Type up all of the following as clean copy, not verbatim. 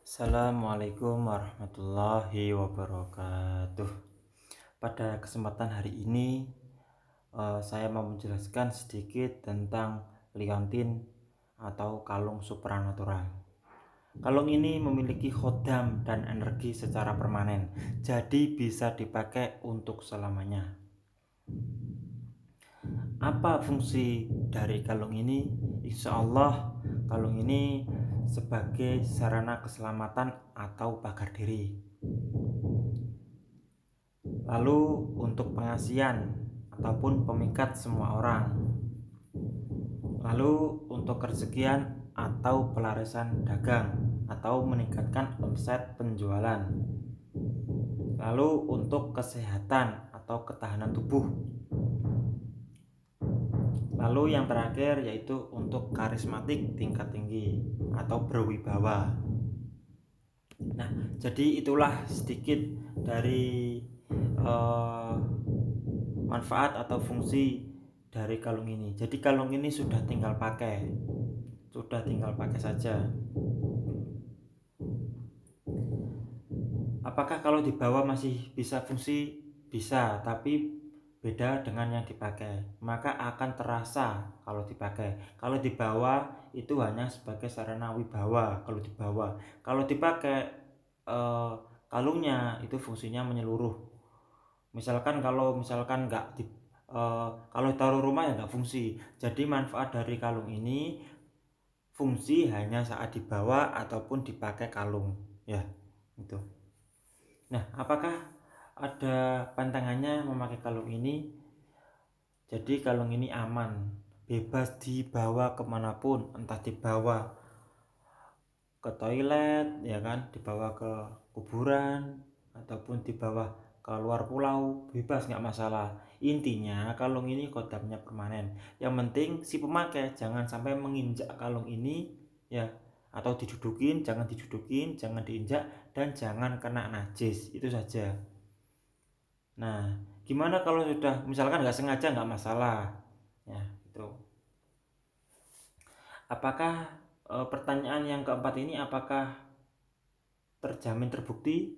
Assalamualaikum warahmatullahi wabarakatuh. Pada kesempatan hari ini, saya mau menjelaskan sedikit tentang liontin atau kalung supranatural. Kalung ini memiliki khodam dan energi secara permanen, jadi bisa dipakai untuk selamanya. Apa fungsi dari kalung ini? Insya Allah kalung ini sebagai sarana keselamatan atau pagar diri. Lalu untuk pengasihan ataupun pemikat semua orang. Lalu untuk kerezekian atau pelarisan dagang atau meningkatkan omset penjualan. Lalu untuk kesehatan atau ketahanan tubuh. Lalu yang terakhir yaitu untuk karismatik tingkat tinggi atau berwibawa. Nah, jadi itulah sedikit dari manfaat atau fungsi dari kalung ini. Jadi kalung ini sudah tinggal pakai saja. Apakah kalau dibawa masih bisa fungsi? Bisa, tapi beda dengan yang dipakai. Maka akan terasa kalau dipakai. Kalau dibawa itu hanya sebagai sarana wibawa. Kalau dipakai kalungnya itu fungsinya menyeluruh. Kalau kalau taruh rumah ya nggak fungsi. Jadi manfaat dari kalung ini fungsi hanya saat dibawa ataupun dipakai kalung, ya itu. Nah, apakah ada pantangannya memakai kalung ini? Jadi kalung ini aman, bebas dibawa kemanapun, entah dibawa ke toilet, ya kan, dibawa ke kuburan, ataupun dibawa ke luar pulau, bebas, nggak masalah. Intinya kalung ini kodamnya permanen. Yang penting si pemakai jangan sampai menginjak kalung ini, ya, atau jangan didudukin, jangan diinjak, dan jangan kena najis, itu saja. Nah, gimana kalau sudah misalkan nggak sengaja, nggak masalah, ya itu. Apakah pertanyaan yang keempat ini apakah terjamin terbukti?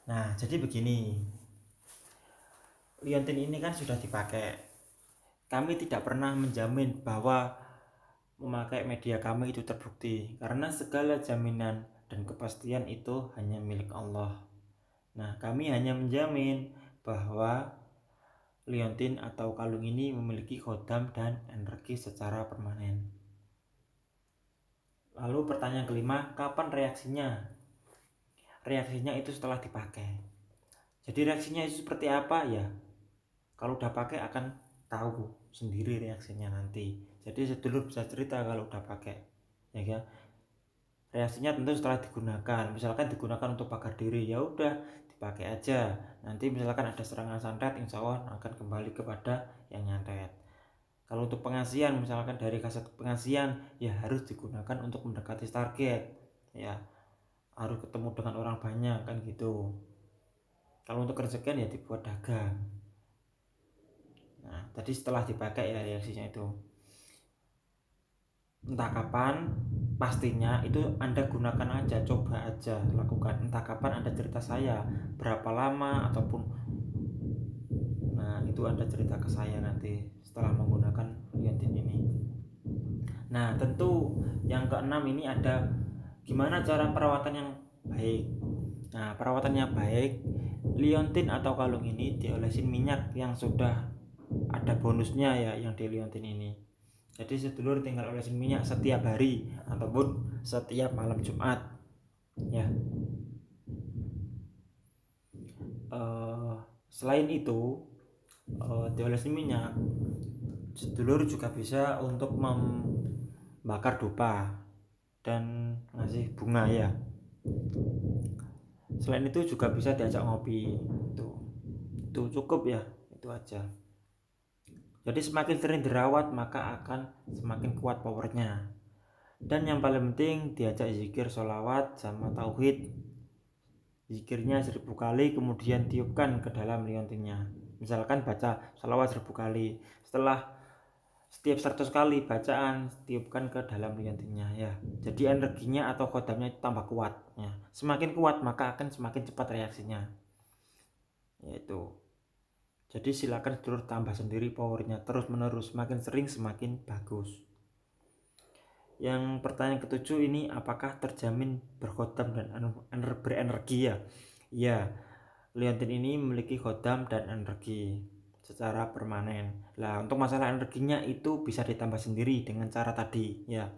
Nah, jadi begini, liontin ini kan sudah dipakai. Kami tidak pernah menjamin bahwa memakai media kami itu terbukti, karena segala jaminan dan kepastian itu hanya milik Allah. Nah, kami hanya menjamin bahwa liontin atau kalung ini memiliki khodam dan energi secara permanen. Lalu pertanyaan kelima, kapan reaksinya? Reaksinya itu setelah dipakai. Jadi reaksinya itu seperti apa ya? Kalau udah pakai akan tahu sendiri reaksinya nanti. Jadi sedulur bisa cerita kalau udah pakai, ya kan? Reaksinya tentu setelah digunakan. Misalkan digunakan untuk pagar diri, ya udah dipakai aja. Nanti misalkan ada serangan santet, insya Allah akan kembali kepada yang nyantet. Kalau untuk pengasihan, misalkan dari kaset pengasihan, ya harus digunakan untuk mendekati target, ya harus ketemu dengan orang banyak kan gitu. Kalau untuk rezekian ya dibuat dagang. Nah, tadi setelah dipakai ya reaksinya itu. Entah kapan pastinya itu Anda gunakan aja, coba aja lakukan. Entah kapan Anda cerita saya berapa lama ataupun itu Anda cerita ke saya nanti setelah menggunakan liontin ini. Nah, tentu yang keenam ini ada gimana cara perawatan yang baik. Nah, perawatannya baik, liontin atau kalung ini diolesin minyak yang sudah ada bonusnya ya yang di liontin ini. Jadi sedulur tinggal olesin minyak setiap hari ataupun setiap malam Jumat, ya. Selain itu, diolesin minyak, sedulur juga bisa untuk membakar dupa dan ngasih bunga, ya. Selain itu juga bisa diajak ngopi. Itu cukup ya, itu aja. Jadi semakin sering dirawat maka akan semakin kuat powernya. Dan yang paling penting diajak zikir, sholawat, sama tauhid. Zikirnya 1000 kali kemudian tiupkan ke dalam liontinnya. Misalkan baca sholawat 1000 kali. Setelah setiap 100 kali bacaan tiupkan ke dalam liontinnya ya. Jadi energinya atau khodamnya tambah kuat ya. Semakin kuat maka akan semakin cepat reaksinya. Yaitu. Jadi silakan sedulur tambah sendiri powernya terus menerus, semakin sering semakin bagus. Yang pertanyaan ketujuh ini, apakah terjamin berkhodam dan berenergi ya? Ya, liontin ini memiliki khodam dan energi secara permanen. Lah, untuk masalah energinya itu bisa ditambah sendiri dengan cara tadi ya.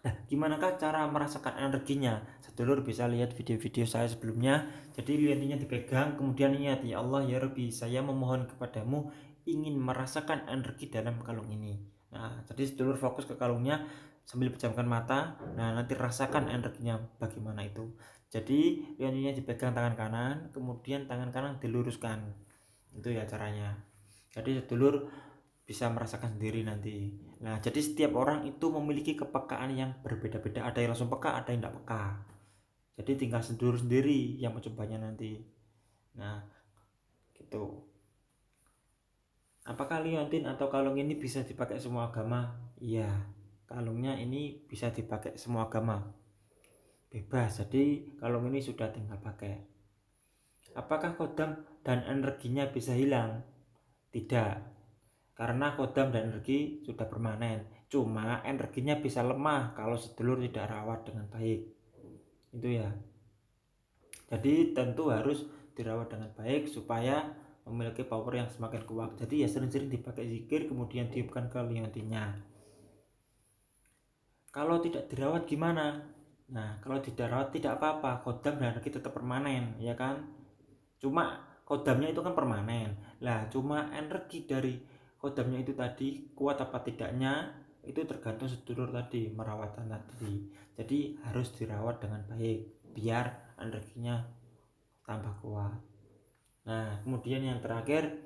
Nah, gimanakah cara merasakan energinya? Sedulur bisa lihat video-video saya sebelumnya. Jadi liontinnya dipegang, kemudian niat, ya Allah ya Rabbi, saya memohon kepadamu ingin merasakan energi dalam kalung ini. Nah, jadi sedulur fokus ke kalungnya sambil pejamkan mata. Nah, nanti rasakan energinya bagaimana itu. Jadi liontinnya dipegang tangan kanan, kemudian tangan kanan diluruskan. Itu ya caranya. Jadi sedulur bisa merasakan sendiri nanti. Nah, jadi setiap orang itu memiliki kepekaan yang berbeda-beda. Ada yang langsung peka, ada yang tidak peka. Jadi tinggal sedulur sendiri yang mencobanya nanti. Nah, gitu. Apakah liontin atau kalung ini bisa dipakai semua agama? Iya, kalungnya ini bisa dipakai semua agama. Bebas, jadi kalung ini sudah tinggal pakai. Apakah kodam dan energinya bisa hilang? Tidak, karena kodam dan energi sudah permanen. Cuma energinya bisa lemah kalau sedulur tidak rawat dengan baik. Itu ya. Jadi tentu harus dirawat dengan baik supaya memiliki power yang semakin kuat. Jadi ya sering-sering dipakai zikir, kemudian tiupkan ke liontinnya. Kalau tidak dirawat gimana? Nah, kalau tidak rawat tidak apa-apa, kodam dan energi tetap permanen, ya kan? Cuma kodamnya itu kan permanen. Lah, cuma energi dari kodamnya itu tadi kuat apa tidaknya itu tergantung sedulur tadi merawatan tadi. Jadi harus dirawat dengan baik biar energinya tambah kuat. Nah, kemudian yang terakhir,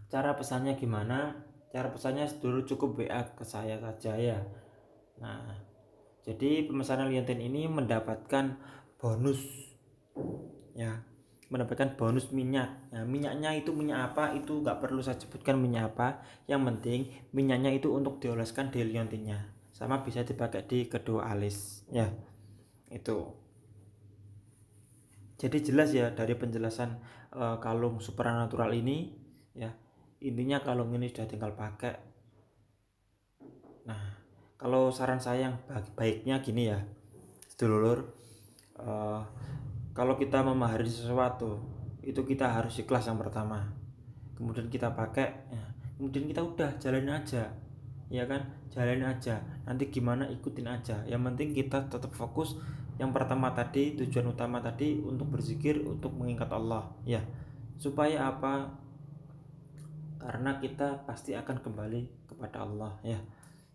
cara pesannya gimana? Cara pesannya sedulur cukup WA ke saya saja ya. Nah, jadi pemesanan liontin ini mendapatkan bonus ya, mendapatkan bonus minyak. Nah, minyaknya itu minyak apa itu nggak perlu saya sebutkan minyak apa, yang penting minyaknya itu untuk dioleskan di liontinnya, sama bisa dipakai di kedua alis ya. Itu jadi jelas ya dari penjelasan kalung supranatural ini ya, intinya kalung ini sudah tinggal pakai. Nah, kalau saran saya yang baiknya gini ya sedulur, kalau kita memahari sesuatu itu kita harus ikhlas yang pertama, kemudian kita pakai ya, kemudian kita udah jalanin aja ya kan, jalanin aja, nanti gimana ikutin aja, yang penting kita tetap fokus yang pertama tadi, tujuan utama tadi untuk berzikir, untuk mengingat Allah ya, supaya apa, karena kita pasti akan kembali kepada Allah ya.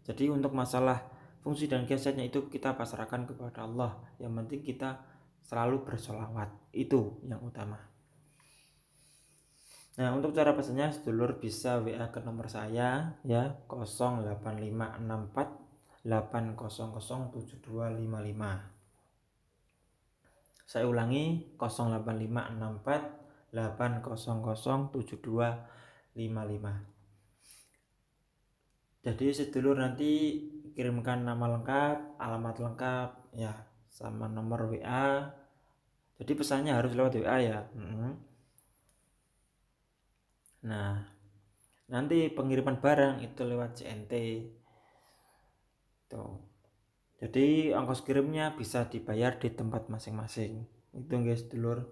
Jadi untuk masalah fungsi dan khasiatnya itu kita pasrahkan kepada Allah, yang penting kita selalu bersolawat, itu yang utama. Nah, untuk cara pesannya sedulur bisa WA ke nomor saya ya, 08564 8007255. Saya ulangi, 08564 8007255. Jadi sedulur nanti kirimkan nama lengkap, alamat lengkap ya, sama nomor WA. Jadi pesannya harus lewat WA ya. Nah, nanti pengiriman barang itu lewat CNT. Tuh. Jadi ongkos kirimnya bisa dibayar di tempat masing-masing. Itu guys dulur.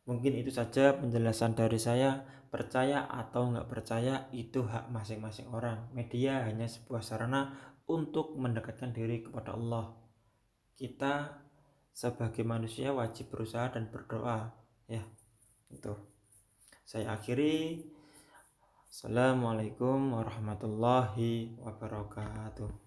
Mungkin itu saja penjelasan dari saya. Percaya atau nggak percaya itu hak masing-masing orang. Media hanya sebuah sarana untuk mendekatkan diri kepada Allah. Kita sebagai manusia wajib berusaha dan berdoa ya. Itu. Saya akhiri. Assalamualaikum warahmatullahi wabarakatuh.